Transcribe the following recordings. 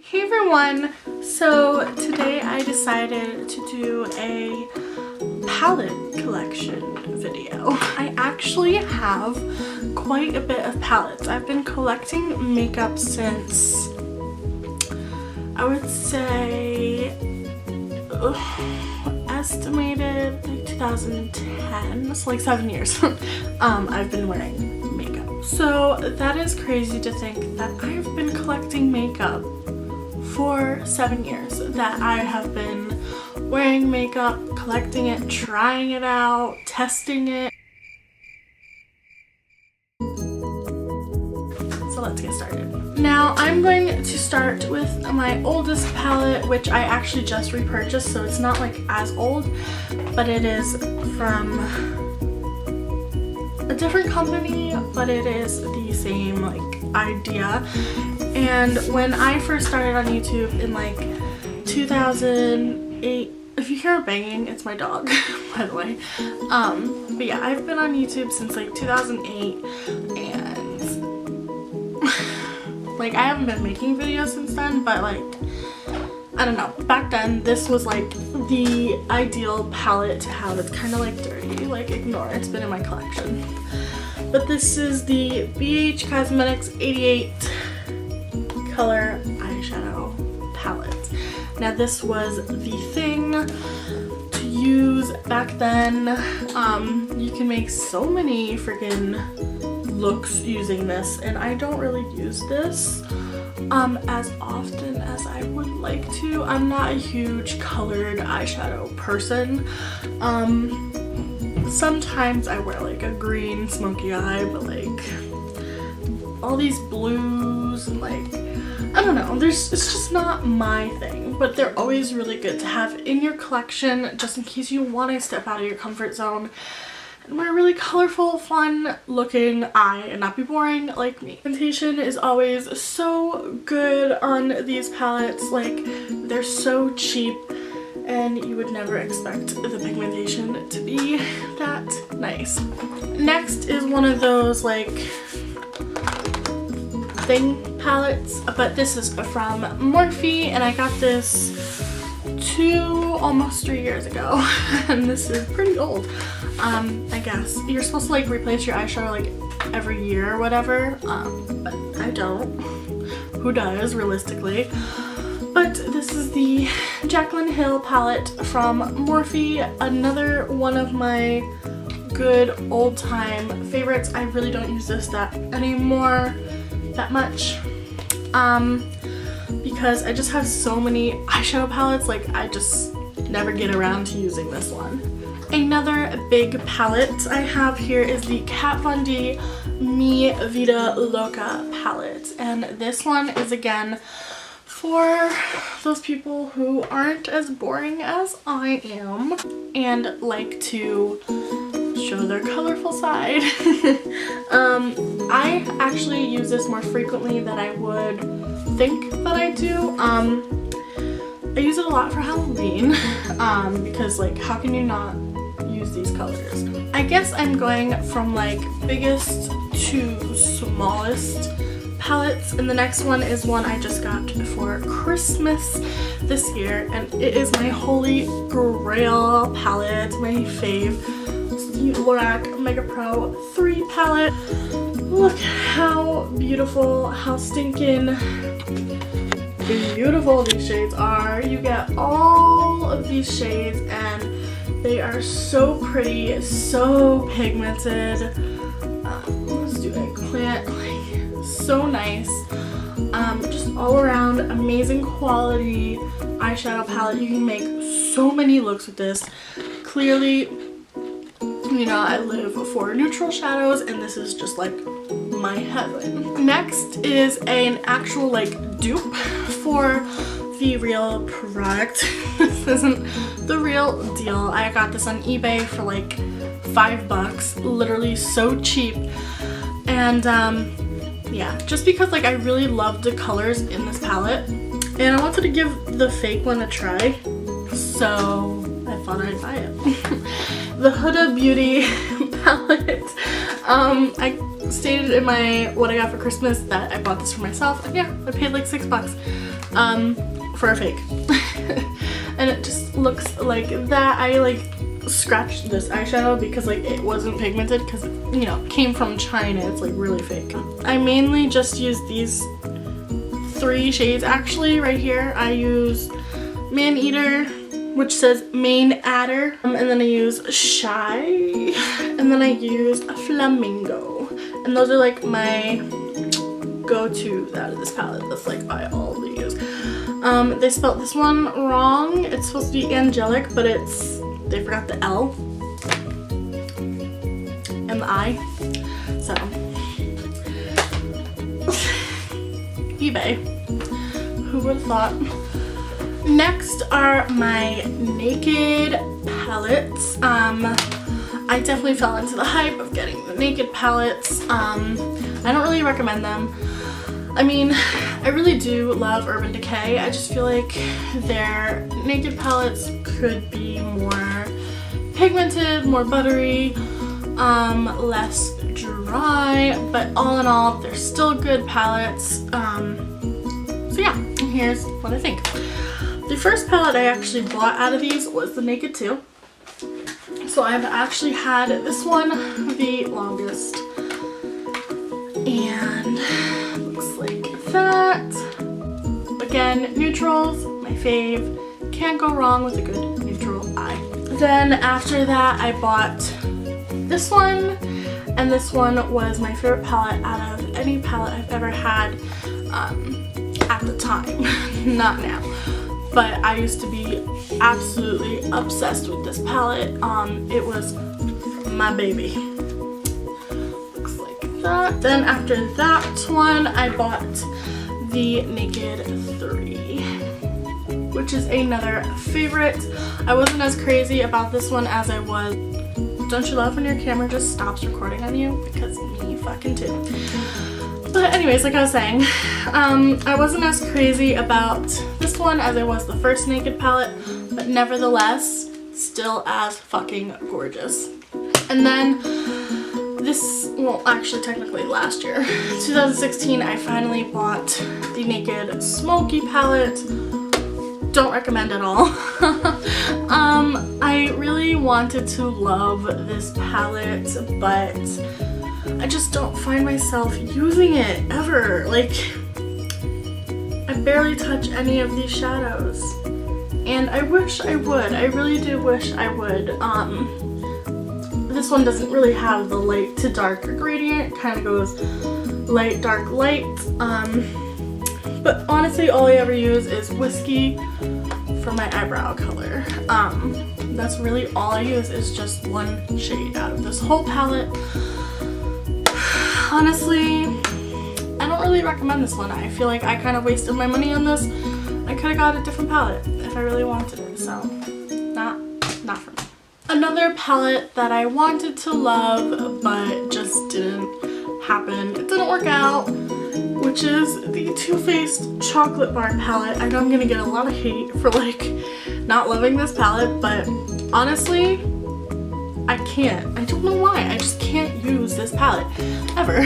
Hey everyone! So today I decided to do a palette collection video. I actually have quite a bit of palettes. I've been collecting makeup since, I would say, estimated like 2010, so like 7 years. I've been wearing makeup. So that is crazy to think that I've been collecting makeup for 7 years, that I have been wearing makeup, collecting it, trying it out, testing it. So let's get started. Now I'm going to start with my oldest palette, which I actually just repurchased, so it's not like as old, but it is from a different company, but it is the same like idea. And when I first started on YouTube in like 2008, if you hear banging, it's my dog, by the way. But yeah, I've been on YouTube since like 2008, and like I haven't been making videos since then, but like, I don't know, back then this was like the ideal palette to have. It's kind of like dirty, like ignore it, it's been in my collection. But this is the BH Cosmetics 88 color eyeshadow palette. Now this was the thing to use back then. You can make so many freaking looks using this, and I don't really use this as often as I would like to. I'm not a huge colored eyeshadow person. Sometimes I wear like a green smoky eye, but like all these blues and like, I don't know, it's just not my thing, but they're always really good to have in your collection just in case you want to step out of your comfort zone and wear a really colorful, fun looking eye and not be boring like me. Pigmentation is always so good on these palettes, like they're so cheap and you would never expect the pigmentation to be that nice. Next is one of those like thing palettes, but this is from Morphe, and I got this almost 3 years ago, and this is pretty old. I guess you're supposed to like replace your eyeshadow like every year or whatever, but I don't. Who does, realistically? But this is the Jaclyn Hill palette from Morphe, another one of my good old time favorites. I really don't use this that much because I just have so many eyeshadow palettes, like I just never get around to using this one. Another big palette I have here is the Kat Von D Mi Vida Loca palette, and this one is again for those people who aren't as boring as I am and like to show their colorful side. I actually use this more frequently than I would think that I do. I use it a lot for Halloween because like how can you not use these colors? I guess I'm going from like biggest to smallest palettes, and the next one is one I just got for Christmas this year, and it is my holy grail palette, my fave. Lorac Mega Pro 3 palette. Look how beautiful, how stinking beautiful these shades are. You get all of these shades and they are so pretty, so pigmented. Let's do a plant, like so nice. Just all around amazing quality eyeshadow palette. You can make so many looks with this. Clearly, you know, I live for neutral shadows, and this is just like my heaven. Next is an actual like dupe for the real product. This isn't the real deal. I got this on eBay for like $5, literally so cheap. And yeah, just because like I really loved the colors in this palette, and I wanted to give the fake one a try, so I thought I'd buy it. The Huda Beauty palette. I stated in my what I got for Christmas that I bought this for myself, and yeah, I paid like $6. for a fake. And it just looks like that. I like scratched this eyeshadow because like it wasn't pigmented because, you know, it came from China. It's like really fake. I mainly just use these 3 shades actually right here. I use Man Eater, which says Main Adder, and then I use Shy, and then I use a Flamingo, and those are like my go-to out of this palette. That's like I always use. They spelled this one wrong. It's supposed to be Angelic, but they forgot the L and the I. So eBay. Who would have thought? Next are my Naked palettes. I definitely fell into the hype of getting the Naked palettes. I don't really recommend them. I mean, I really do love Urban Decay. I just feel like their Naked palettes could be more pigmented, more buttery, less dry, but all in all, they're still good palettes. So yeah, here's what I think. The first palette I actually bought out of these was the Naked 2. So I've actually had this one the longest. And looks like that. Again, neutrals, my fave. Can't go wrong with a good neutral eye. Then after that I bought this one, and this one was my favorite palette out of any palette I've ever had at the time, not now. But I used to be absolutely obsessed with this palette. It was my baby. Looks like that. Then after that one, I bought the Naked 3, which is another favorite. I wasn't as crazy about this one as I was. Don't you love when your camera just stops recording on you? Because me fucking too. But anyways, like I was saying, I wasn't as crazy about this one as I was the first Naked palette, but nevertheless, still as fucking gorgeous. And then this, well actually technically last year, 2016, I finally bought the Naked Smoky palette. Don't recommend at all. I really wanted to love this palette, but I just don't find myself using it ever. Like, I barely touch any of these shadows, and I wish I would. I really do wish I would. This one doesn't really have the light to dark gradient. It kind of goes light, dark, light. But honestly, all I ever use is Whiskey for my eyebrow color. That's really all I use, is just one shade out of this whole palette. Honestly, I don't really recommend this one. I feel like I kind of wasted my money on this. I could have got a different palette if I really wanted it, so not for me. Another palette that I wanted to love but just didn't happen, it didn't work out, which is the Too Faced Chocolate Bar palette. I know I'm gonna get a lot of hate for like not loving this palette, but honestly, I can't. I don't know why. I just can't use this palette ever.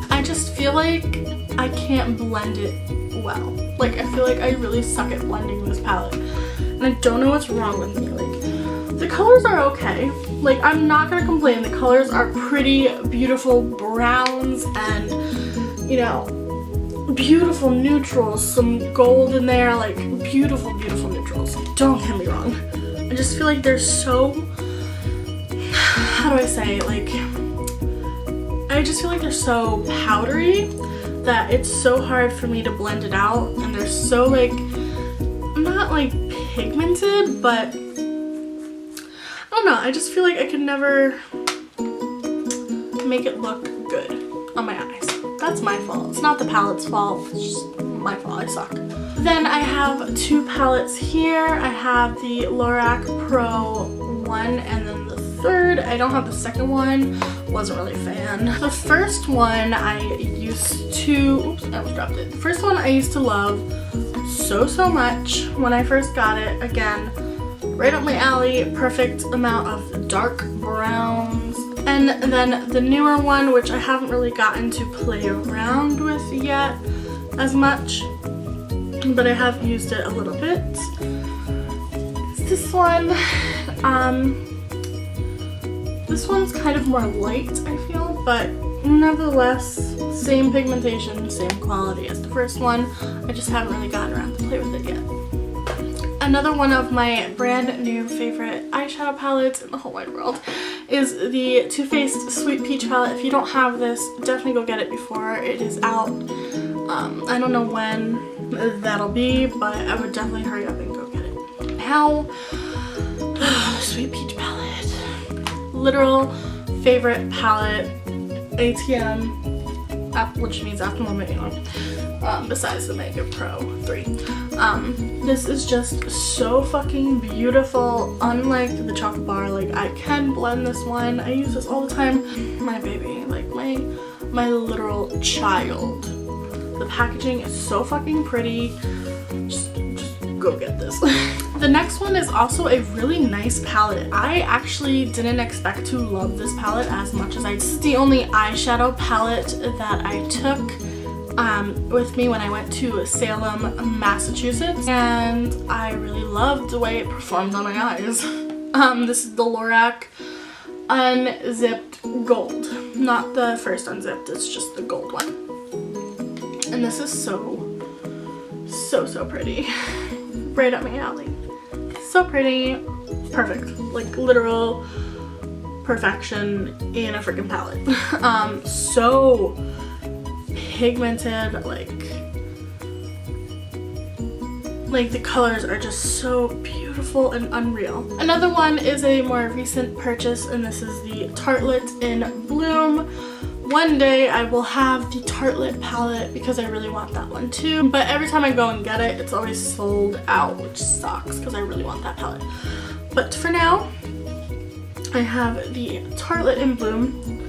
I just feel like I can't blend it well. Like, I feel like I really suck at blending this palette, and I don't know what's wrong with me. Like, the colors are okay. Like, I'm not gonna complain. The colors are pretty beautiful browns and, you know, beautiful neutrals, some gold in there, like beautiful, beautiful neutrals. Don't get me wrong. I just feel like they're so, how do I say, like, I just feel like they're so powdery that it's so hard for me to blend it out, and they're so like, not like pigmented, but I don't know, I just feel like I could never make it look good on my eyes. That's my fault. It's not the palette's fault, it's just my fault. I suck. Then I have two palettes here. I have the Lorac Pro 1 and then the third. I don't have the second one. Wasn't really a fan. The first one I used to, oops, I almost dropped it. The first one I used to love so much when I first got it. Again, right up my alley, perfect amount of dark browns. And then the newer one, which I haven't really gotten to play around with yet as much. but I have used it a little bit. It's this one. This one's kind of more light, I feel, but nevertheless, same pigmentation, same quality as the first one. I just haven't really gotten around to play with it yet. Another one of my brand new favorite eyeshadow palettes in the whole wide world is the Too Faced Sweet Peach palette. If you don't have this, definitely go get it before it is out. I don't know when that'll be, but I would definitely hurry up and go get it. Now, Sweet Peach palette. Literal favorite palette, ATM, which means at the moment, you know, besides the Makeup Pro 3. This is just so fucking beautiful. Unlike the chocolate bar, like I can blend this one. I use this all the time. My baby, like my literal child. The packaging is so fucking pretty. Just go get this. The next one is also a really nice palette. I actually didn't expect to love this palette as much as I did. This is the only eyeshadow palette that I took with me when I went to Salem, Massachusetts, and I really loved the way it performed on my eyes. This is the Lorac Unzipped Gold. Not the first unzipped, it's just the gold one. And this is so pretty. Right up my alley. So pretty. Perfect. Like literal perfection in a freaking palette. So pigmented, like the colors are just so beautiful and unreal. Another one is a more recent purchase, and this is the Tartelette in Bloom. One day I will have the Tartelette palette because I really want that one too, but every time I go and get it, it's always sold out, which sucks because I really want that palette. But for now, I have the Tartelette in Bloom.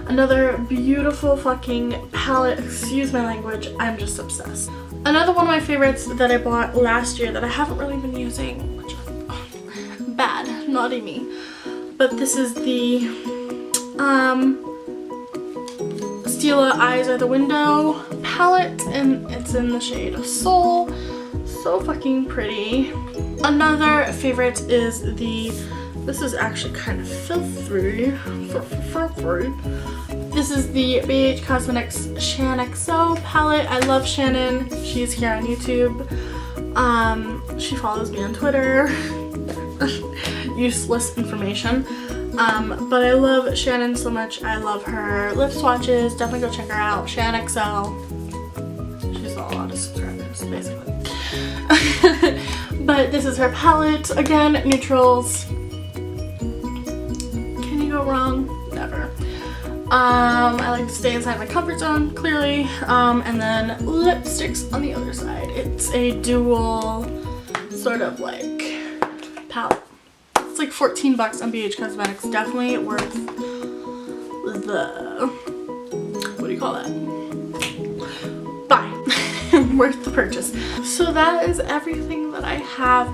Another beautiful fucking palette. Excuse my language, I'm just obsessed. Another one of my favorites that I bought last year that I haven't really been using, which is bad, naughty me. But this is the Stila Eyes Are the Window palette, and it's in the shade of Soul. So fucking pretty. Another favorite is this is actually kind of filthy. This is the BH Cosmetics Shan XO palette. I love Shannon. She's here on YouTube. She follows me on Twitter. Useless information. But I love Shannon so much. I love her lip swatches. Definitely go check her out. Shan XO. She's not a lot of subscribers, basically. But this is her palette. Again, neutrals. Can you go wrong? Never. I like to stay inside my comfort zone, clearly. And then lipsticks on the other side. It's a dual sort of like palette. It's like 14 bucks on BH Cosmetics. Definitely worth the, what do you call that? Buy. Worth the purchase. So that is everything that I have.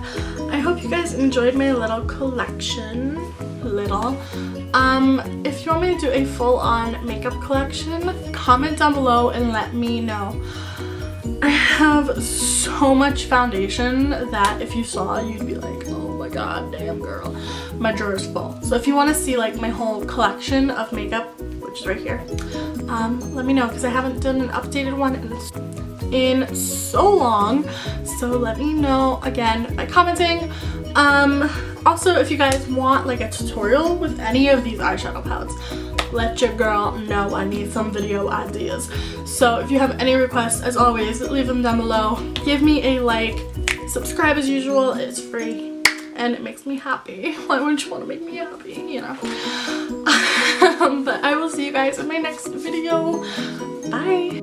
I hope you guys enjoyed my little collection. If you want me to do a full-on makeup collection, comment down below and let me know. I have so much foundation that if you saw, you'd be like, oh my god, damn girl, my drawer is full. So if you want to see like my whole collection of makeup, which is right here, let me know because I haven't done an updated one in so long. So let me know again by commenting. Also, if you guys want like a tutorial with any of these eyeshadow palettes, let your girl know. I need some video ideas. So if you have any requests, as always, leave them down below. Give me a like, subscribe as usual, it's free and it makes me happy. Why wouldn't you want to make me happy, you know? But I will see you guys in my next video. Bye!